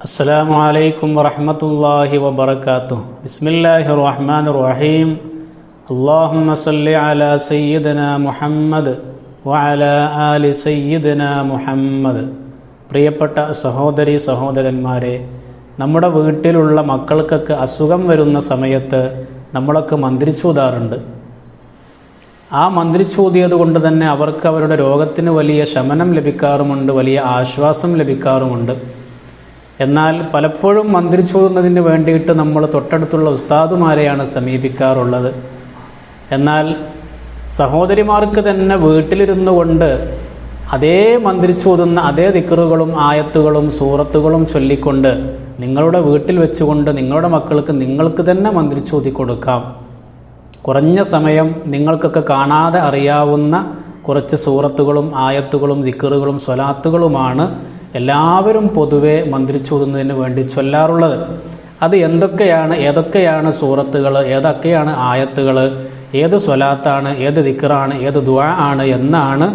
അസ്സലാമു അലൈക്കും വറഹ്മത്തുള്ളാഹി വബറകാതുഹു. ബിസ്മില്ലാഹിർ റഹ്മാനിർ റഹീം. അല്ലാഹുമ്മ സ്വല്ലി അലാ സയ്യിദിനാ മുഹമ്മദ് വഅലാ ആലി സയ്യിദിനാ മുഹമ്മദ്. പ്രിയപ്പെട്ട സഹോദരി സഹോദരന്മാരെ, നമ്മുടെ വീട്ടിലുള്ള മക്കൾക്കൊക്കെ അസുഖം വരുന്ന സമയത്ത് നമ്മളൊക്കെ മന്ത്രിച്ചൂതാറുണ്ട്. ആ മന്ത്രിച്ചൂതിയത് കൊണ്ട് തന്നെ അവർക്ക് അവരുടെ രോഗത്തിന് വലിയ ശമനം ലഭിക്കാറുമുണ്ട്, വലിയ ആശ്വാസം ലഭിക്കാറുമുണ്ട്. എന്നാൽ പലപ്പോഴും മന്ത്രിച്ചൂതുന്നതിന് വേണ്ടിയിട്ട് നമ്മൾ തൊട്ടടുത്തുള്ള ഉസ്താദുമാരെയാണ് സമീപിക്കാറുള്ളത്. എന്നാൽ സഹോദരിമാർക്ക് തന്നെ വീട്ടിലിരുന്നു കൊണ്ട് അതേ മന്ത്രിച്ചൂതുന്ന അതേ ദിക്റുകളും ആയത്തുകളും സൂറത്തുകളും ചൊല്ലിക്കൊണ്ട് നിങ്ങളുടെ വീട്ടിൽ വെച്ചുകൊണ്ട് നിങ്ങളുടെ മക്കൾക്ക് നിങ്ങൾക്ക് തന്നെ മന്ത്രിച്ചൂതി കൊടുക്കാം. കുറഞ്ഞ സമയം നിങ്ങൾക്കൊക്കെ കാണാതെ അറിയാവുന്ന കുറച്ച് സൂറത്തുകളും ആയത്തുകളും ദിക്റുകളും സ്വലാത്തുകളുമാണ് എല്ലാവരും പൊതുവെ മന്ത്രിച്ചൂതുന്നതിന് വേണ്ടി ചൊല്ലാറുള്ളത്. അത് ഏതൊക്കെയാണ് സൂറത്തുകൾ, ഏതൊക്കെയാണ് ആയത്തുകൾ, ഏത് സ്വലാത്താണ്, ഏത് ദിക്റാണ്, ഏത് ദുആ ആണ് എന്നാണ്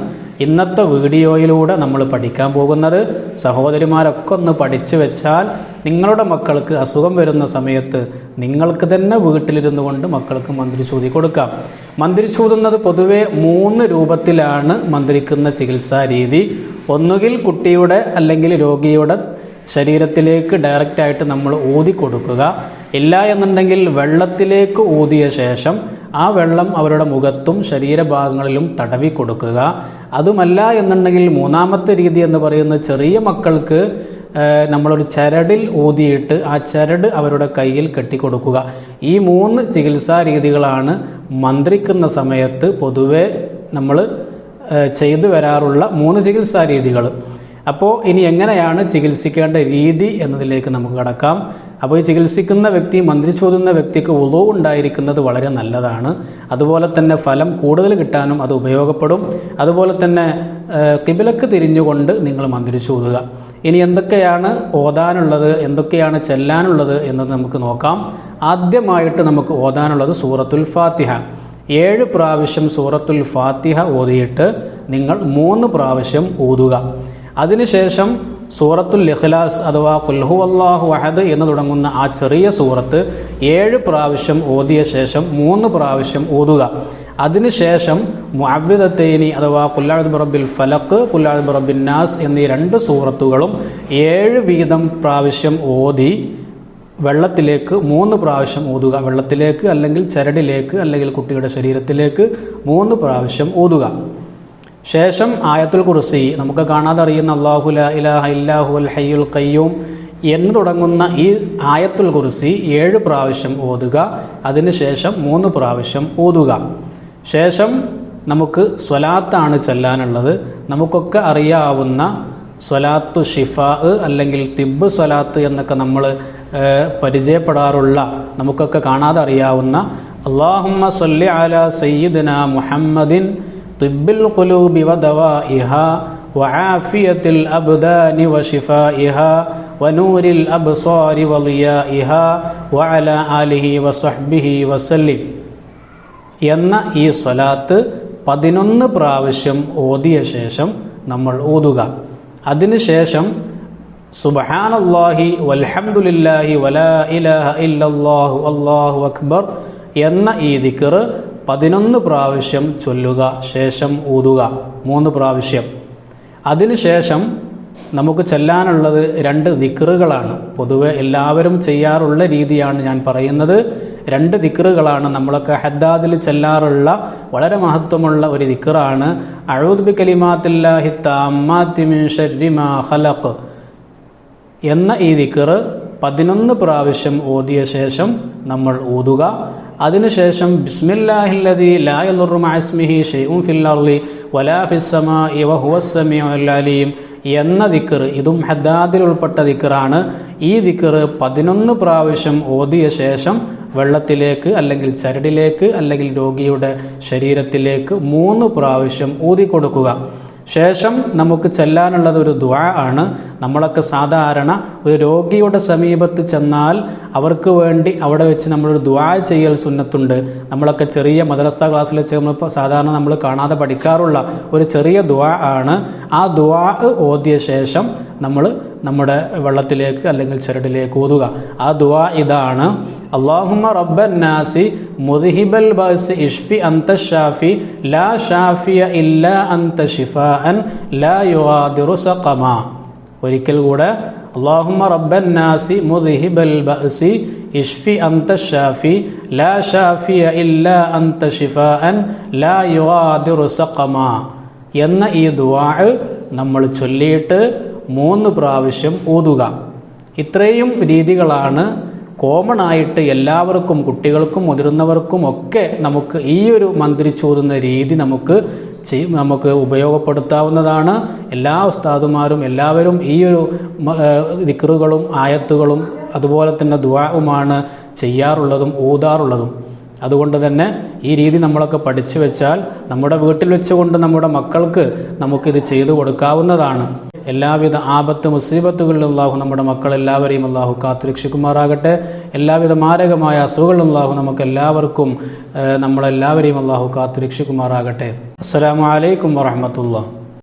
ഇന്നത്തെ വീഡിയോയിലൂടെ നമ്മൾ പഠിക്കാൻ പോകുന്നത്. സഹോദരിമാരൊക്കെ ഒന്ന് പഠിച്ചു വെച്ചാൽ നിങ്ങളുടെ മക്കൾക്ക് അസുഖം വരുന്ന സമയത്ത് നിങ്ങൾക്ക് തന്നെ വീട്ടിലിരുന്നു കൊണ്ട് മക്കൾക്ക് മന്ത്രിച്ചൂതി കൊടുക്കാം. മന്ത്രിച്ചൂതുന്നത് പൊതുവെ 3 രൂപത്തിലാണ് മന്ത്രിക്കുന്ന ചികിത്സാ രീതി. ഒന്നുകിൽ കുട്ടിയുടെ അല്ലെങ്കിൽ രോഗിയുടെ ശരീരത്തിലേക്ക് ഡയറക്റ്റായിട്ട് നമ്മൾ ഊതി കൊടുക്കുക. ഇല്ല എന്നുണ്ടെങ്കിൽ വെള്ളത്തിലേക്ക് ഊതിയ ശേഷം ആ വെള്ളം അവരുടെ മുഖത്തും ശരീരഭാഗങ്ങളിലും തടവി കൊടുക്കുക. അതുമല്ല എന്നുണ്ടെങ്കിൽ മൂന്നാമത്തെ രീതി എന്ന് പറയുന്നത് ചെറിയ മക്കൾക്ക് നമ്മളൊരു ചരടിൽ ഊതിയിട്ട് ആ ചരട് അവരുടെ കയ്യിൽ കെട്ടിക്കൊടുക്കുക. ഈ 3 ചികിത്സാ രീതികളാണ് മന്ത്രിക്കുന്ന സമയത്ത് പൊതുവെ നമ്മൾ ചെയ്തു വരാറുള്ള 3 ചികിത്സാ രീതികൾ. അപ്പോൾ ഇനി എങ്ങനെയാണ് ചികിത്സിക്കേണ്ട രീതി എന്നതിലേക്ക് നമുക്ക് കടക്കാം. അപ്പോൾ ഈ ചികിത്സിക്കുന്ന വ്യക്തി, മന്ത്രിച്ചോതുന്ന വ്യക്തിക്ക് വുളൂ ഉണ്ടായിരിക്കുന്നത് വളരെ നല്ലതാണ്. അതുപോലെ തന്നെ ഫലം കൂടുതൽ കിട്ടാനും അത് ഉപയോഗപ്പെടും. അതുപോലെ തന്നെ ഖിബിലക്ക് തിരിഞ്ഞുകൊണ്ട് നിങ്ങൾ മന്ത്രിച്ചോതുക. ഇനി എന്തൊക്കെയാണ് ഓതാനുള്ളത്, എന്തൊക്കെയാണ് ചെല്ലാനുള്ളത് എന്നത് നമുക്ക് നോക്കാം. ആദ്യമായിട്ട് നമുക്ക് ഓതാനുള്ളത് സൂറത്തുൽ ഫാത്തിഹ. 7 പ്രാവശ്യം സൂറത്തുൽ ഫാത്തിഹ ഓതിയിട്ട് നിങ്ങൾ 3 പ്രാവശ്യം ഊതുക. അതിനുശേഷം സൂറത്തുൽ ഇഖ്ലാസ് അഥവാ ഖുൽ ഹുവല്ലാഹു അഹദ് എന്ന് തുടങ്ങുന്ന ആ ചെറിയ സൂറത്ത് 7 പ്രാവശ്യം ഓതിയ ശേഷം 3 പ്രാവശ്യം ഊതുക. അതിനുശേഷം മുഅവ്വിദത്തൈനി അഥവാ ഖുൽ അഊദു ബിറബ്ബിൽ ഫലഖ്, ഖുൽ അഊദു ബിറബ്ബിൻ നാസ് എന്നീ 2 സൂറത്തുകളും 7 വീതം പ്രാവശ്യം ഓതി വെള്ളത്തിലേക്ക് 3 പ്രാവശ്യം ഊതുക. വെള്ളത്തിലേക്ക് അല്ലെങ്കിൽ ചരടിലേക്ക് അല്ലെങ്കിൽ കുട്ടിയുടെ ശരീരത്തിലേക്ക് 3 പ്രാവശ്യം ഊതുക. ശേഷം ആയത്തുൽ കുർസി, നമുക്ക് കാണാതെ അറിയുന്ന അല്ലാഹു ലാ ഇലാഹ ഇല്ലാ ഹുവൽ ഹയ്യുൽ ഖയ്യൂം എന്ന് തുടങ്ങുന്ന ഈ ആയത്തുൽ കുർസി 7 പ്രാവശ്യം ഓതുക. അതിനുശേഷം 3 പ്രാവശ്യം ഊതുക. ശേഷം നമുക്ക് സ്വലാത്താണ് ചൊല്ലാനുള്ളത്. നമുക്കൊക്കെ അറിയാവുന്ന സ്വലാത്തു ഷിഫാ അല്ലെങ്കിൽ തിബ്ബ് സ്വലാത്ത് എന്നൊക്കെ നമ്മൾ പരിചയപ്പെടാറുള്ള, നമുക്കൊക്കെ കാണാതെ അറിയാവുന്ന അല്ലാഹുമ്മ സ്വല്ലി അലാ സയ്യിദിനാ മുഹമ്മദിൻ തിബ്ബിൽ ഖുലൂബി വദവാഇഹാ വആഫിയത്തിൽ അബ്ദാനി വശിഫാഇഹാ വനൂരിൽ അബ്സാരി വളിയാഇഹാ വഅലാ ആലിഹി വസഹ്ബിഹി വസല്ലിം എന്ന ഈ സ്വലാത്ത് 11 പ്രാവശ്യം ഓതിയ ശേഷം നമ്മൾ ഓതുക. അതിനുശേഷം സുബ്ഹാനല്ലാഹി വൽഹംദുലില്ലാഹി വലാ ഇലാഹ ഇല്ലല്ലാഹു അല്ലാഹു അക്ബർ എന്ന ഈ ദിക്ർ 11 പ്രാവശ്യം ചൊല്ലുക. ശേഷം ഊതുക 3 പ്രാവശ്യം. അതിനുശേഷം നമുക്ക് ചൊല്ലാനുള്ളത് 2 ദിക്റുകളാണ്. പൊതുവെ എല്ലാവരും ചെയ്യാറുള്ള രീതിയാണ് ഞാൻ പറയുന്നത്. 2 ദിക്റുകളാണ്. നമ്മളൊക്കെ ഹദ്ദാദിൽ ചെല്ലാറുള്ള വളരെ മഹത്വമുള്ള ഒരു ദിക്റാണ് അഊദു ബികലിമാത്തില്ലാഹി തമ്മാത്തി മിൻ ശർരി മാ ഖലഖ് എന്ന ഈ ദിക്ർ 11 പ്രാവശ്യം ഓതിയ ശേഷം നമ്മൾ ഊതുക. അതിനുശേഷം ബിസ്മില്ലാഹില്ലദീ ലാ യദുറു മഅ ഇസ്മിഹി ശൈഉൻ ഫിൽ അർളി വലാ ഫിസ് സമാഇ വഹുവസ് സമീഉൽ അലീം എന്ന ദിക്ർ, ഇതും ഹദ്ദാദിൽ ഉൾപ്പെട്ട ദിക്റാണ്. ഈ ദിക്ർ 11 പ്രാവശ്യം ഓതിയ ശേഷം വെള്ളത്തിലേക്ക് അല്ലെങ്കിൽ ചരടിലേക്ക് അല്ലെങ്കിൽ രോഗിയുടെ ശരീരത്തിലേക്ക് 3 പ്രാവശ്യം ഊതിക്കൊടുക്കുക. ശേഷം നമുക്ക് ചെല്ലാനുള്ളത് ഒരു ദുആ ആണ്. നമ്മളൊക്കെ സാധാരണ ഒരു രോഗിയുടെ സമീപത്ത് ചെന്നാൽ അവർക്ക് വേണ്ടി അവിടെ വെച്ച് നമ്മളൊരു ദുആ ചെയ്യൽ സുന്നത്തുണ്ട്. നമ്മളൊക്കെ ചെറിയ മദ്രസ ക്ലാസ്സിൽ വെച്ച് സാധാരണ നമ്മൾ കാണാതെ പഠിക്കാറുള്ള ഒരു ചെറിയ ദുആ ആണ്. ആ ദുആ ഓതിയ ശേഷം നമ്മൾ നമ്മുടെ വെള്ളത്തിലേക്ക് അല്ലെങ്കിൽ ചരടിലേക്ക് ഓതുക. ആ ദുആ ഇതാണ്: അല്ലാഹുമ്മ റബ്ബൻ നാസി മുദ്ഹിബൽ ബഅസ് ഇഷ്ഫി അൻത ഷാഫി ലാ ഷാഫിയ ഇല്ലാ അൻത ശിഫാഅൻ ലാ യുഗാദിറു സഖമാ. ഒരിക്കൽ കൂടെ: അല്ലാഹുമ്മ റബ്ബൻ നാസി മുദ്ഹിബൽ ബഅസി ഇഷ്ഫി അൻത ഷാഫി ലാ ഷാഫിയ ഇല്ലാ അൻത ശിഫാഅൻ ലാ യുഗാദിറു സഖമാ എന്ന ഈ ദുആ നമ്മൾ ചൊല്ലിയിട്ട് 3 പ്രാവശ്യം ഓതുക. ഇത്രയും രീതികളാണ് കോമൺ ആയിട്ട് എല്ലാവർക്കും, കുട്ടികൾക്കും മുതിർന്നവർക്കും ഒക്കെ നമുക്ക് ഈ ഒരു മന്ത്രിച്ചോതുന്ന രീതി നമുക്ക് ഉപയോഗപ്പെടുത്താവുന്നതാണ്. എല്ലാ ഉസ്താദുമാരും എല്ലാവരും ഈ ഒരു ദിക്റുകളും ആയത്തുകളും അതുപോലെ തന്നെ ദുആഉമാണ് ചെയ്യാറുള്ളതും ഓതാറുള്ളതും. അതുകൊണ്ട് തന്നെ ഈ രീതി നമ്മളൊക്കെ പഠിച്ചു വെച്ചാൽ നമ്മുടെ വീട്ടിൽ വെച്ചുകൊണ്ട് നമ്മുടെ മക്കൾക്ക് നമുക്കിത് ചെയ്തു കൊടുക്കാവുന്നതാണ്. എല്ലാവിധ ആപത്ത് മുസീബത്തുകളിൽ അല്ലാഹു നമ്മുടെ മക്കളെല്ലാവരെയും അല്ലാഹു കാത്തുരക്ഷിക്കുമാറാകട്ടെ. എല്ലാവിധ മാരകമായ അസുഖങ്ങളിൽ അല്ലാഹു നമുക്ക് എല്ലാവർക്കും നമ്മളെല്ലാവരെയും അല്ലാഹു കാത്തുരക്ഷിക്കുമാറാകട്ടെ. അസ്സലാമു അലൈക്കും വറഹ്മത്തുള്ളാഹി.